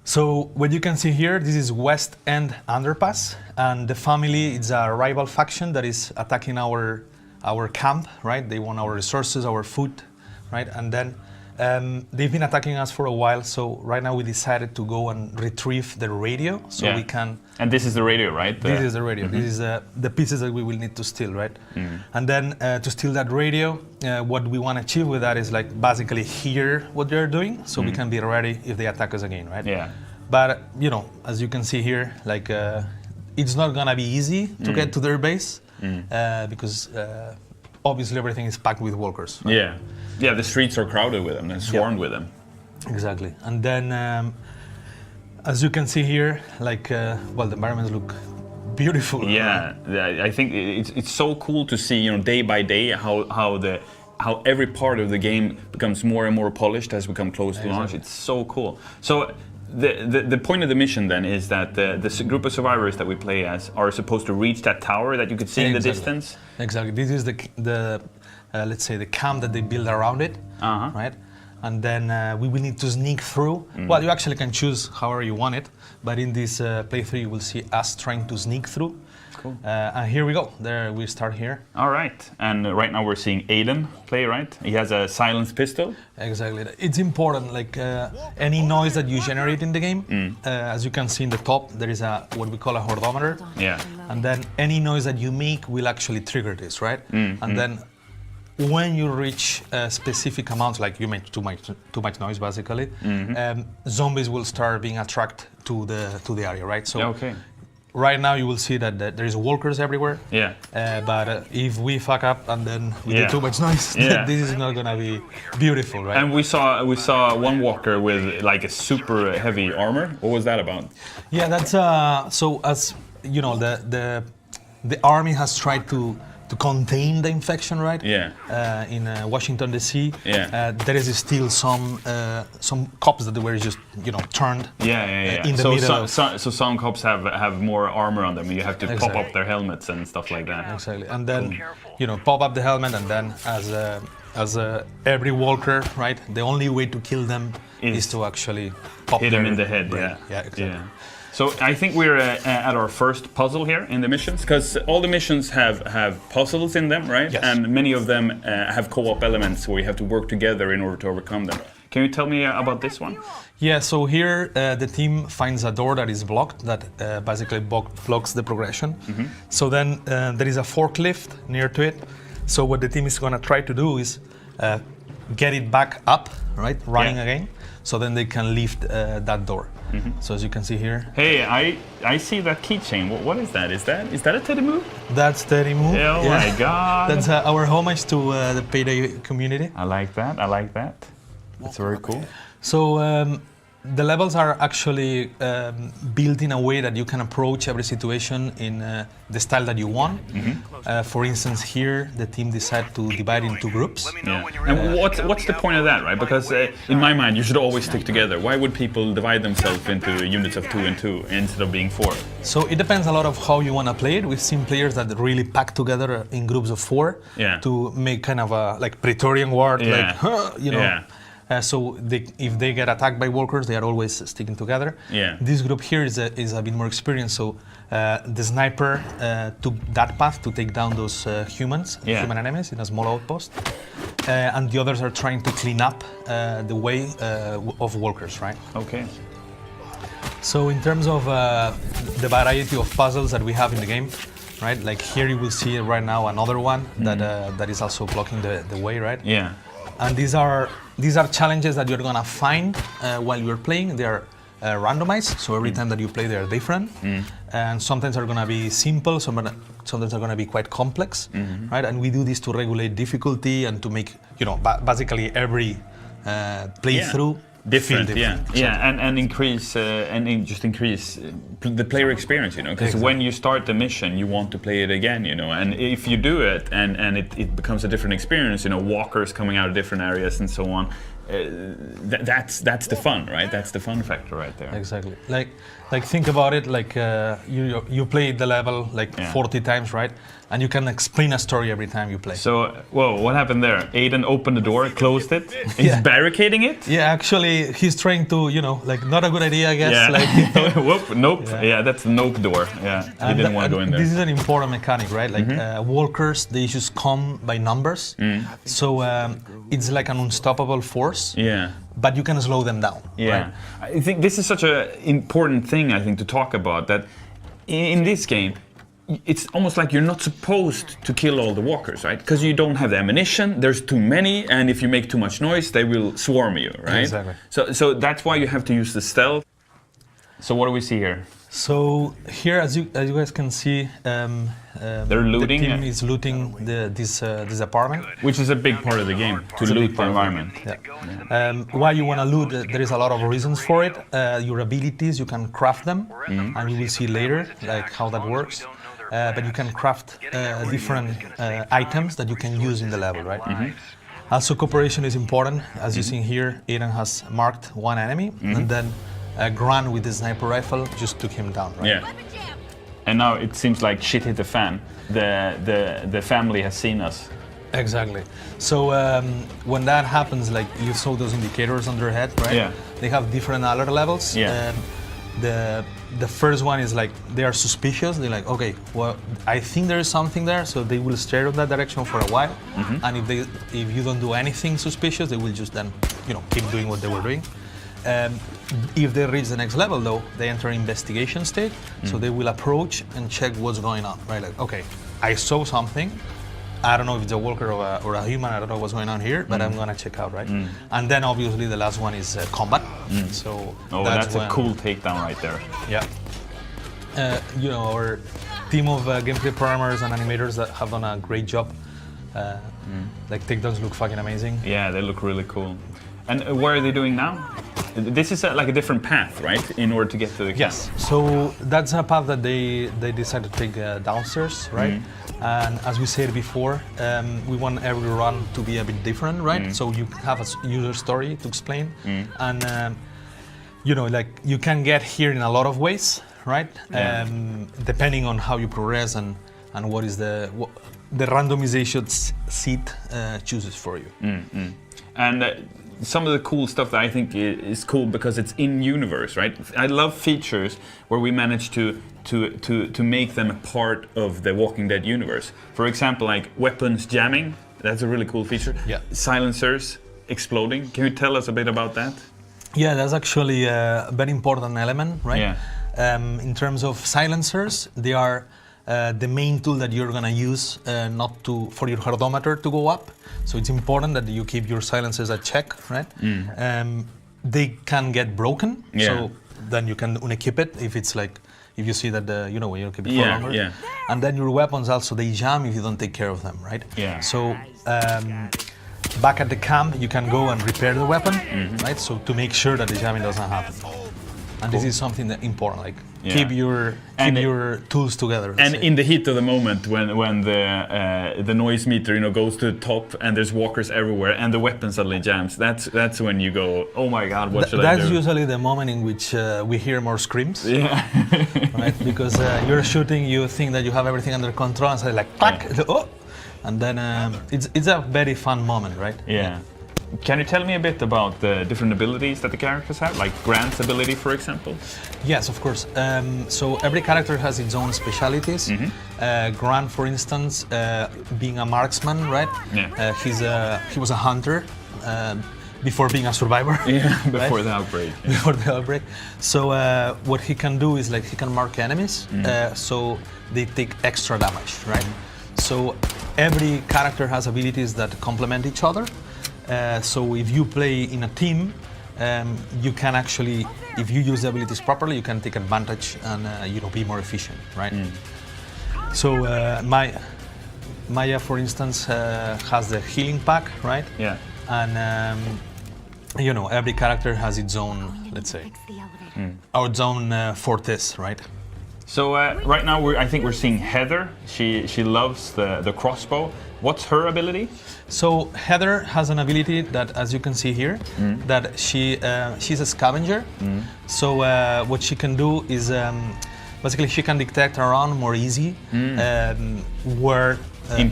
So what you can see here, this is West End Underpass, and the family is a rival faction that is attacking our camp, right? They want our resources, our food, right? And then they've been attacking us for a while, so right now we decided to go and retrieve the radio so we can... And this is the radio, right? This is the radio. This is the pieces that we will need to steal, right? And then to steal that radio, what we want to achieve with that is like basically hear what they're doing so we can be ready if they attack us again, right? Yeah. But, you know, as you can see here, like it's not going to be easy to get to their base because obviously everything is packed with walkers. Right? Yeah. Yeah, the streets are crowded with them and swarmed with them. Exactly. And then, as you can see here, like, well, the environments look beautiful. Yeah, right? I think it's so cool to see, you know, day by day how every part of the game becomes more and more polished as we come close to launch. It's so cool. So the point of the mission then is that the group of survivors that we play as are supposed to reach that tower that you could see in the distance. Exactly. This is the let's say the camp that they build around it, right? And then we will need to sneak through. Well, you actually can choose however you want it, but in this playthrough you will see us trying to sneak through. Cool. And here we go. There we start here. All right. And right now we're seeing Aiden play, right? He has a silenced pistol. Exactly. It's important, like any noise that you generate in the game, as you can see in the top, there is what we call a hordometer. Yeah. And then any noise that you make will actually trigger this, right? And then when you reach specific amounts, like you make too much noise, basically, zombies will start being attracted to the area, right? So right now you will see that there is walkers everywhere. Yeah. But if we fuck up and then we do too much noise, this is not gonna be beautiful, right? And we saw one walker with like a super heavy armor. What was that about? Yeah, that's so as you know, the army has tried to contain the infection, right? Yeah. In Washington D.C. Yeah. There is still some cops that were just turned. Yeah. In the middle. So some cops have more armor on them. And you have to pop up their helmets and stuff like that. Exactly. And then pop up the helmet, and then as every walker, right? The only way to kill them is to actually hit them in the head. Brain. Yeah. Exactly. Yeah. So I think we're at our first puzzle here in the missions, because all the missions have puzzles in them, right? Yes. And many of them have co-op elements where you have to work together in order to overcome them. Can you tell me about this one? Yeah, so here the team finds a door that is blocked, that basically blocks the progression. So then there is a forklift near to it. So what the team is going to try to do is get it back up, right? Running again. So then they can lift that door. So as you can see here. Hey, I see that keychain. What is that? Is that a Teddy Move? That's Teddy Move. Oh my God. That's our homage to the Payday community. I like that. That's very cool. So the levels are actually built in a way that you can approach every situation in the style that you want. For instance, here the team decided to divide into groups. Yeah. And what's the point of that, right? Because in my mind, you should always stick together. Why would people divide themselves into units of 2 and 2 instead of being 4? So it depends a lot of how you want to play it. We've seen players that really pack together in groups of 4 to make kind of a like Praetorian War, so if they get attacked by walkers, they are always sticking together. Yeah. This group here is a bit more experienced, so the sniper took that path to take down those human enemies in a small outpost, and the others are trying to clean up the way of walkers, right? Okay. So in terms of the variety of puzzles that we have in the game, right? Like here you will see right now another one that is also blocking the way, right? Yeah. And these are challenges that you're gonna find while you're playing. They're randomized, so every time that you play, they're different. And sometimes are gonna be simple, sometimes are gonna be quite complex, right? And we do this to regulate difficulty and to make basically every playthrough different. And increase increase the player experience, because when you start the mission you want to play it again, and if you do it and it becomes a different experience, walkers coming out of different areas and so on, that's the fun, right? That's the fun factor right there. Exactly. Like think about it, like you played the level like 40 times, right? and you can explain a story every time you play. So, whoa, what happened there? Aiden opened the door, closed it. He's barricading it? Yeah, actually, he's trying to, like, not a good idea, I guess. Yeah. Like, Whoop, nope. Yeah, that's the nope door. Yeah, he didn't want to go in there. This is an important mechanic, right? Like, walkers, they just come by numbers. So it's like an unstoppable force. Yeah. But you can slow them down. Yeah. Right? I think this is such an important thing, I think, to talk about, that in this game, it's almost like you're not supposed to kill all the walkers, right? Because you don't have the ammunition, there's too many, and if you make too much noise, they will swarm you, right? Exactly. So that's why you have to use the stealth. So what do we see here? So here, as you guys can see, they're looting. The team is looting this apartment, which is a big part of the game, to loot the environment. Yeah. Why you want to loot? There is a lot of reasons for it. Your abilities, you can craft them, and you will see later like how that works. But you can craft different items that you can use in the level, right? Also, cooperation is important. As you see here, Aiden has marked one enemy, and then Grant with the sniper rifle just took him down, right? Yeah. And now it seems like shit hit the fan. The family has seen us. Exactly. So when that happens, like you saw those indicators on their head, right? Yeah. They have different alert levels. Yeah. The first one is like they are suspicious. They're like, okay, well, I think there is something there, so they will stare in that direction for a while. And if you don't do anything suspicious, they will just then keep doing what they were doing. If they reach the next level, though, they enter investigation state. So they will approach and check what's going on, right? Like, okay, I saw something. I don't know if it's a walker or a human. I don't know what's going on here, but I'm gonna check out, right? And then obviously the last one is combat. So that's a cool takedown right there. Yeah. Our team of gameplay programmers and animators that have done a great job. Like takedowns look fucking amazing. Yeah, they look really cool. And what are they doing now? This is like a different path, right? In order to get to the camp. Yes. So that's a path that they decided to take downstairs, right? And as we said before, we want every run to be a bit different, right? So you have a user story to explain, and like you can get here in a lot of ways, right? Depending on how you progress and what is the randomization seat chooses for you. And some of the cool stuff that I think is cool because it's in universe, right? I love features where we manage to make them a part of the Walking Dead universe. For example, like weapons jamming, that's a really cool feature. Yeah. Silencers exploding. Can you tell us a bit about that? Yeah, that's actually a very important element, right? Yeah. In terms of silencers, they are the main tool that you're gonna use for your hardometer to go up. So it's important that you keep your silencers at check, right? They can get broken, so then you can unequip it if it's like, if you see that when you keep it for longer. Yeah. And then your weapons also, they jam if you don't take care of them, right? Yeah. So back at the camp, you can go and repair the weapon, right? So to make sure that the jamming doesn't happen. And this is something that important, like keep your tools together. And in the heat of the moment, when the noise meter goes to the top and there's walkers everywhere and the weapon suddenly jams, that's when you go, oh my god, what should I do? That's usually the moment in which we hear more screams. Yeah. Right? Because you're shooting, you think that you have everything under control, and so like, pack, oh! And then it's a very fun moment, right? Yeah. Can you tell me a bit about the different abilities that the characters have, like Grant's ability, for example? Yes, of course. So every character has its own specialities. Grant, for instance, being a marksman, right? Yeah. He was a hunter before being a survivor. Yeah, before right? the outbreak. Yeah. Before the outbreak. So what he can do is like he can mark enemies, so they take extra damage, right? So every character has abilities that complement each other. So if you play in a team, you can actually, if you use the abilities properly, you can take advantage and be more efficient, right? So Maya, for instance, has the healing pack, right? Yeah. And every character has its own, let's say, its own fortes, right? So right now, I think we're seeing Heather. She loves the crossbow. What's her ability? So Heather has an ability that, as you can see here, that she's a scavenger. So what she can do is basically she can detect around more easy where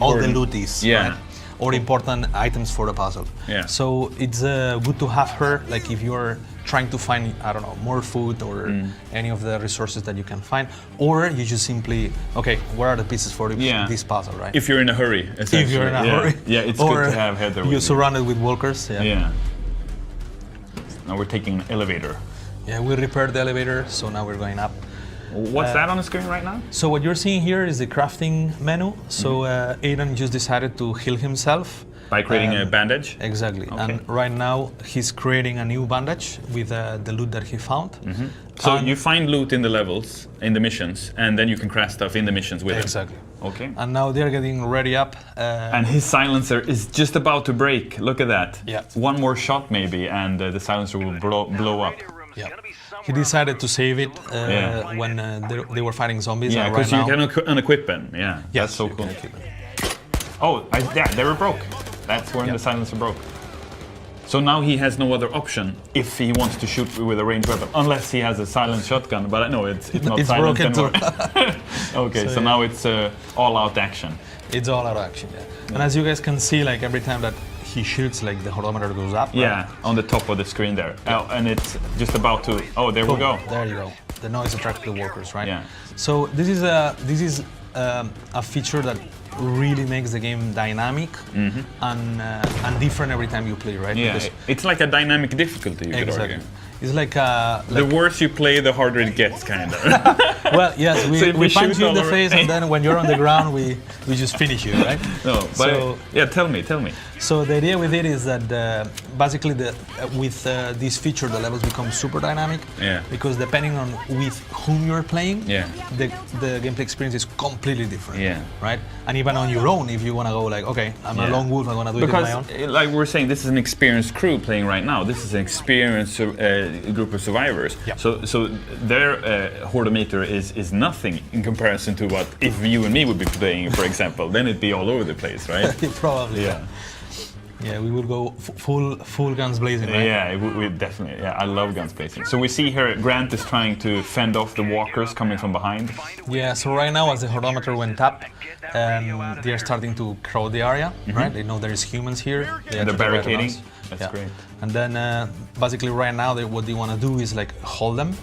all the loot is, right? Or important items for the puzzle. Yeah. So it's good to have her, like if you're trying to find, I don't know, more food or any of the resources that you can find, or you just simply, okay, where are the pieces for this puzzle, right? If you're in a hurry, essentially. If you're in a hurry. Yeah, it's good to have Heather with you're surrounded with walkers. Yeah. Now we're taking an elevator. Yeah, we repaired the elevator, so now we're going up. What's that on the screen right now? So what you're seeing here is the crafting menu. So Aiden just decided to heal himself. By creating a bandage? Exactly. Okay. And right now he's creating a new bandage with the loot that he found. So you find loot in the levels, in the missions, and then you can craft stuff in the missions with Exactly. Okay. And now they're getting ready up. And his silencer is just about to break. Look at that. Yeah. One more shot maybe, and the silencer will blow up. Yeah. He decided to save it when they were fighting zombies. Yeah, because you can unequip them. Yeah. Yes, that's so cool. Oh, they were broke. That's when the silencer broke. So now he has no other option if he wants to shoot with a ranged weapon, unless he has a silent shotgun. But no, it's not silent anymore. Okay, so now it's all-out action. It's all-out action, yeah. And as you guys can see, like every time that he shoots, like the holometer goes up. Yeah, right? On the top of the screen there. Yeah. And it's just about to. Oh, there we go. There you go. The noise attracts the workers, right? Yeah. So this is a feature that really makes the game dynamic and different every time you play, right? Yeah, because it's like a dynamic difficulty, you could argue. It's like the worse you play, the harder it gets, kind of. Well, yes, we punch you in the face, and then when you're on the ground, we just finish you, right? No, but yeah, tell me. So the idea with it is that basically with this feature, the levels become super dynamic. Yeah. Because depending on with whom you're playing, the gameplay experience is completely different. Yeah. Right. And even on your own, if you want to go like, okay, I'm a lone wolf, I want to do it on my own. Because, like we're saying, this is an experienced crew playing right now. This is an experienced group of survivors. Yeah. So their hordometer is nothing in comparison to what if you and me would be playing, for example. Then it'd be all over the place, right? Probably. Yeah. Yeah, we will go full guns blazing, right? Yeah, we definitely. Yeah, I love guns blazing. So we see here Grant is trying to fend off the walkers coming from behind. Yeah, so right now as the holometer went up, they are starting to crowd the area, right? They know there's humans here. They're barricading. That's great. And then basically right now what they want to do is like hold them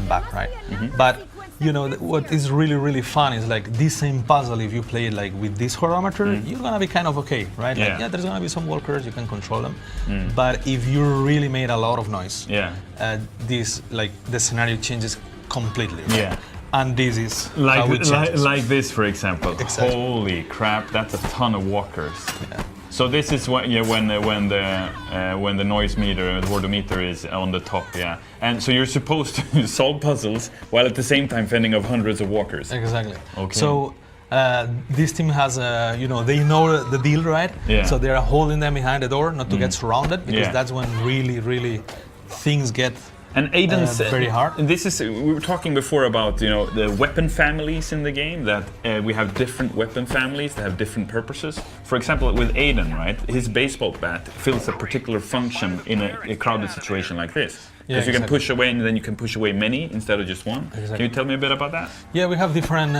back, right? But you know, what is really fun is like this same puzzle, if you play it like with this holometer, you're gonna be kind of okay, right? Yeah. Like, yeah, there's gonna be some walkers, you can control them. But if you really made a lot of noise, this, like, the scenario changes completely. Right? Yeah. And this is like this, for example. Exactly. Holy crap, that's a ton of walkers. Yeah. So this is when the noise meter, the hordometer is on the top, and so you're supposed to solve puzzles while at the same time fending off hundreds of walkers. Exactly. Okay. So this team has they know the deal, right? Yeah. So they're holding them behind the door not to get surrounded, because that's when really things get And Aiden's very hard. This is, we were talking before about the weapon families in the game, that we have different weapon families that have different purposes. For example, with Aiden, right, his baseball bat fills a particular function in a crowded situation like this. Because you can push away, and then you can push away many instead of just one. Exactly. Can you tell me a bit about that? Yeah, we have different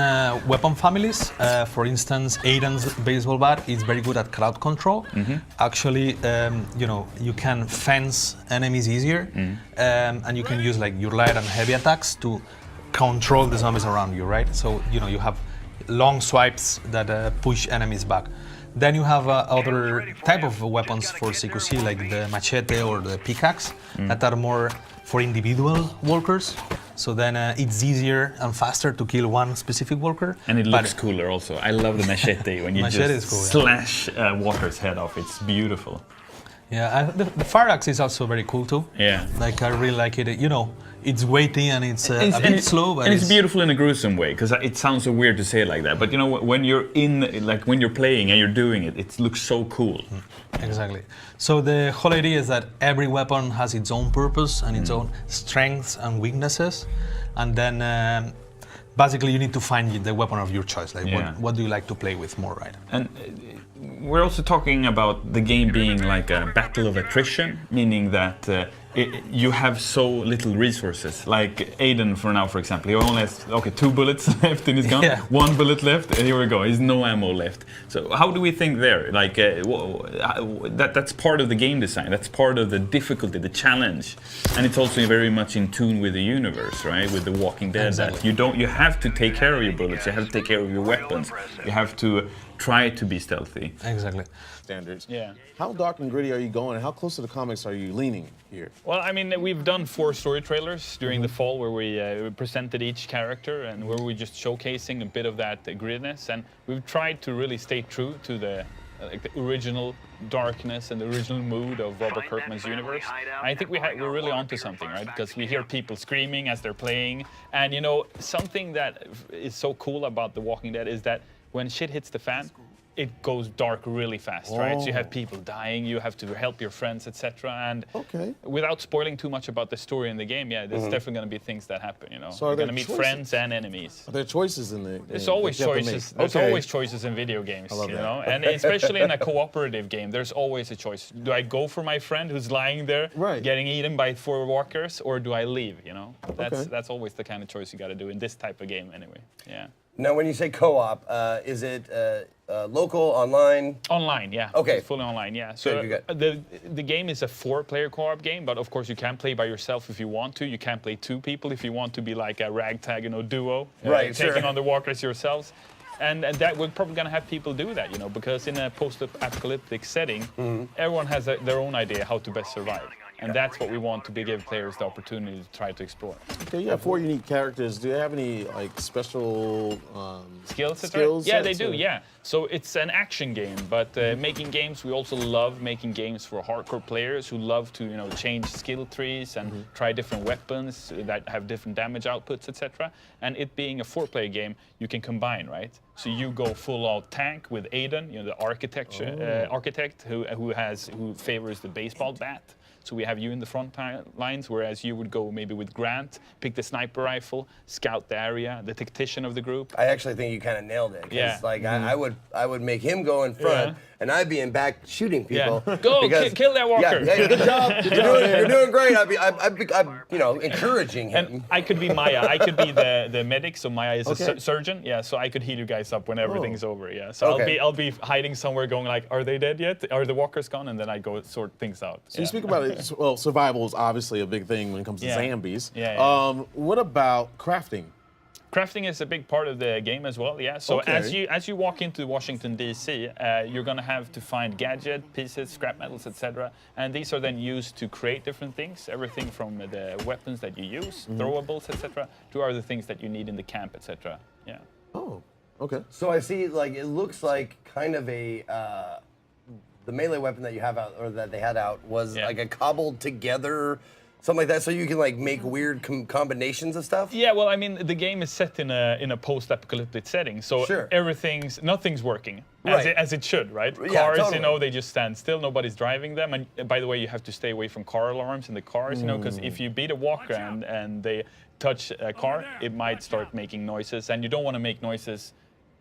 weapon families. For instance, Aiden's baseball bat is very good at crowd control. Actually, you can fence enemies easier, and you can use like your light and heavy attacks to control the zombies around you, right? So you have long swipes that push enemies back. Then you have other type of weapons for CQC, like the machete or the pickaxe, that are more for individual walkers. So then it's easier and faster to kill one specific walker. And it looks cooler also. I love the machete when you just slash a walker's head off. It's beautiful. Yeah, the fire axe is also very cool too. Yeah. Like I really like it. It's weighty and it's a bit slow, but it's beautiful in a gruesome way, because it sounds so weird to say it like that. But when you're when you're playing and you're doing it, it looks so cool. Exactly. So the whole idea is that every weapon has its own purpose and its own strengths and weaknesses, and then basically you need to find the weapon of your choice. Like what do you like to play with more, right? And we're also talking about the game being like a battle of attrition, meaning that you have so little resources. Like Aiden, for example, he only has 2 bullets left in his gun, 1 bullet left, and here we go. He's no ammo left. So how do we think there? Like that's part of the game design. That's part of the difficulty, the challenge, and it's also very much in tune with the universe, right? With The Walking Dead, exactly. that you have to take care of your bullets. You have to take care of your weapons. You have to try to be stealthy. Exactly. Standards. Yeah. How dark and gritty are you going, and how close to the comics are you leaning here? Well, I mean, we've done 4 story trailers during the fall where we presented each character and where we're just showcasing a bit of that grittiness, and we've tried to really stay true to the original darkness and the original mood of Robert Kirkman's universe. I think we're really onto something, right? Because we hear people screaming as they're playing, and you know, something that is so cool about The Walking Dead is that when shit hits the fan, it goes dark really fast, right? So you have people dying, you have to help your friends, etc. And without spoiling too much about the story in the game, there's definitely going to be things that happen, you know. So you're going to meet friends and enemies. Are there choices in the game? There's always choices. There's always choices in video games, you know. And especially in a cooperative game, there's always a choice. Do I go for my friend who's lying there, getting eaten by 4 walkers, or do I leave? You know, that's always the kind of choice you got to do in this type of game, anyway. Yeah. Now, when you say co-op, is it local, online? Online, yeah. Okay. It's fully online, yeah. So the game is a 4-player co-op game, but of course you can play by yourself if you want to. You can play 2 people if you want to be like a ragtag, you know, duo, taking on the walkers yourselves. And that we're probably going to have people do that, you know, because in a post-apocalyptic setting, everyone has their own idea how to best survive. And that's what we want to give players the opportunity to try to explore. Okay, you have 4 unique characters. Do they have any like special skills? Yeah, they do. Yeah. So it's an action game, but making games, we also love making games for hardcore players who love to, you know, change skill trees and try different weapons that have different damage outputs, etc. And it being a 4-player game, you can combine, right? So you go full-out tank with Aiden, you know, the architect who favors the baseball bat. So we have you in the front lines, whereas you would go maybe with Grant, pick the sniper rifle, scout the area, the tactician of the group. I actually think you kind of nailed it. Like I would make him go in front, and I'd be in back shooting people. Go kill that walker. Yeah, good job. You're doing great. I'm you know, encouraging him. And I could be Maya. I could be the medic. So Maya is a surgeon. Yeah, so I could heal you guys up when everything's over. Yeah, so I'll be hiding somewhere, going like, are they dead yet? Are the walkers gone? And then I go sort things out. So you speak about it. Well, survival is obviously a big thing when it comes to zombies. What about crafting? Crafting is a big part of the game as well, yeah. So as you walk into Washington, D.C., you're going to have to find gadget, pieces, scrap metals, etc. And these are then used to create different things, everything from the weapons that you use, throwables, etc., to other things that you need in the camp, etc. Yeah. Oh, okay. So I see, like, it looks like kind of a... the melee weapon that you have out, or that they had out, was like a cobbled together... Something like that, so you can like make weird combinations of stuff. Yeah, well, I mean, the game is set in a post-apocalyptic setting, so nothing's working as it should, right? Cars, you know, they just stand still. Nobody's driving them, and by the way, you have to stay away from car alarms in the cars, you know, because if you beat a walker and they touch a car, it might start making noises, and you don't want to make noises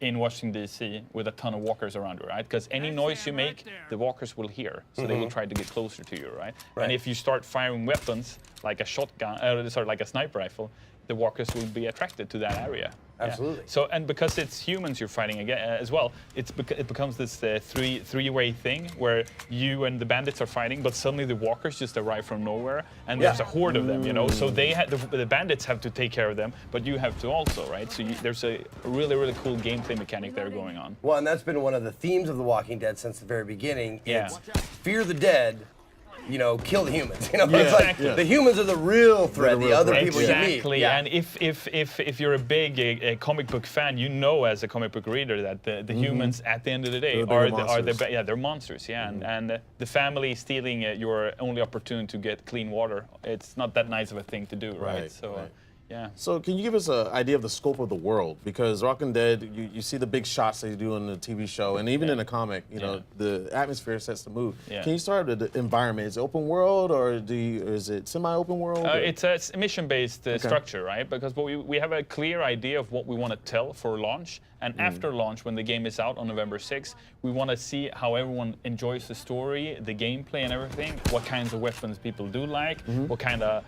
in Washington, D.C. with a ton of walkers around you, right? Because any noise you make, the walkers will hear, so they will try to get closer to you, right? And if you start firing weapons, like a shotgun, like a sniper rifle, the walkers will be attracted to that area. Absolutely. Yeah. So, and because it's humans you're fighting again as well, it becomes this three-way thing where you and the bandits are fighting, but suddenly the walkers just arrive from nowhere, and there's a horde of them, you know. So the bandits have to take care of them, but you have to also, right? So there's a really cool gameplay mechanic there going on. Well, and that's been one of the themes of The Walking Dead since the very beginning. It's fear the dead. You know, kill the humans. You know, it's like the humans are the real threat. The other people you meet. Exactly. And if you're a big comic book fan, you know, as a comic book reader, that the humans at the end of the day they're monsters. Yeah, and the family stealing your only opportunity to get clean water. It's not that nice of a thing to do, right? So. Yeah. So can you give us an idea of the scope of the world? Because Walking Dead, you see the big shots they do in the TV show, and even in the comic, you know, the atmosphere sets the mood. Yeah. Can you start with the environment? Is it open world, or is it semi-open world? It's a mission-based structure, right? Because we have a clear idea of what we want to tell for launch, and after launch, when the game is out on November 6th, we want to see how everyone enjoys the story, the gameplay and everything, what kinds of weapons people do like, what kind of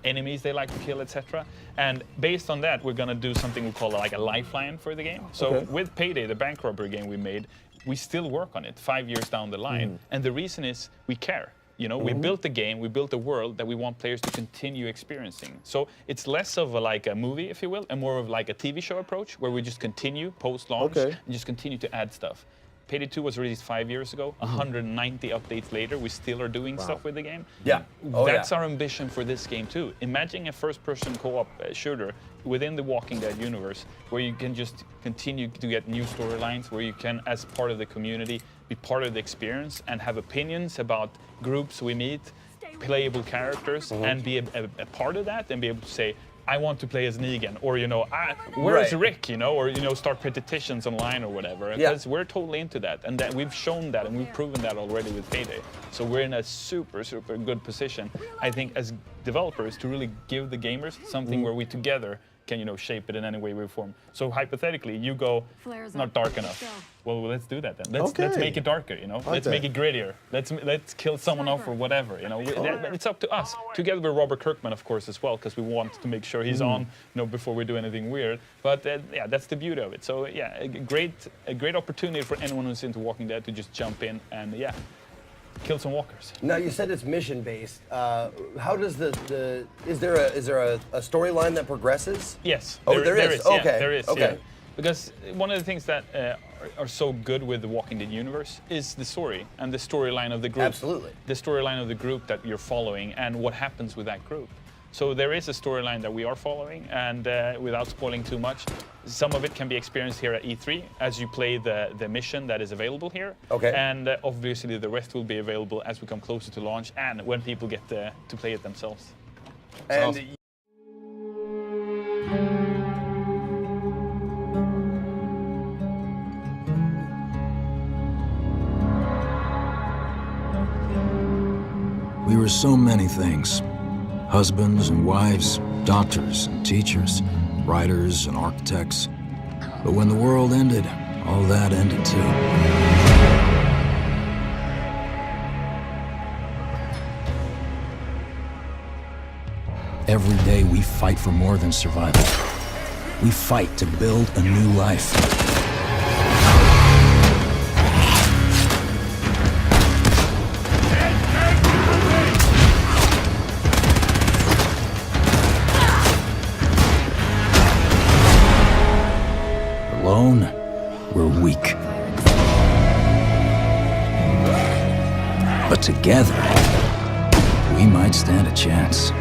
enemies they like to kill, etc. And based on that, we're going to do something we call like a lifeline for the game. So with Payday, the bank robbery game we made, we still work on it 5 years down the line. And the reason is we care. You know, we built the game, we built a world that we want players to continue experiencing. So it's less of like a movie, if you will, and more of like a TV show approach, where we just continue post-launch and just continue to add stuff. Payday 2 was released 5 years ago. 190 updates later, we still are doing stuff with the game. Yeah. That's our ambition for this game too. Imagine a first-person co-op shooter within the Walking Dead universe, where you can just continue to get new storylines, where you can, as part of the community, be part of the experience and have opinions about groups we meet, playable characters, and be a part of that, and be able to say, I want to play as Negan, or you know, where's Rick, you know, or you know, start petitions online or whatever. Because we're totally into that, and that we've shown that, and we've proven that already with Payday. So we're in a super good position, I think, as developers, to really give the gamers something where we together can, you know, shape it in any way, we form. So hypothetically, you go, not dark enough. Well, let's do that then. Let's make it darker, you know. Let's make it grittier. Let's kill someone off or whatever, you know. It's up to us, together with Robert Kirkman, of course, as well, because we want to make sure he's on, you know, before we do anything weird. But yeah, that's the beauty of it. So yeah, a great opportunity for anyone who's into Walking Dead to just jump in and kill some walkers. Now you said it's mission based. How does is there a storyline that progresses? Yes. There is. Yeah, okay. there is. Okay. Yeah. Because one of the things that are so good with the Walking Dead universe is the story and the storyline of the group. Absolutely. The storyline of the group that you're following and what happens with that group. So there is a storyline that we are following, and without spoiling too much, some of it can be experienced here at E3 as you play the mission that is available here. Okay. And obviously the rest will be available as we come closer to launch and when people get to play it themselves. And we were so many things. Husbands and wives, doctors and teachers, writers and architects. But when the world ended, all that ended too. Every day we fight for more than survival. We fight to build a new life. Alone, we're weak. But together, we might stand a chance.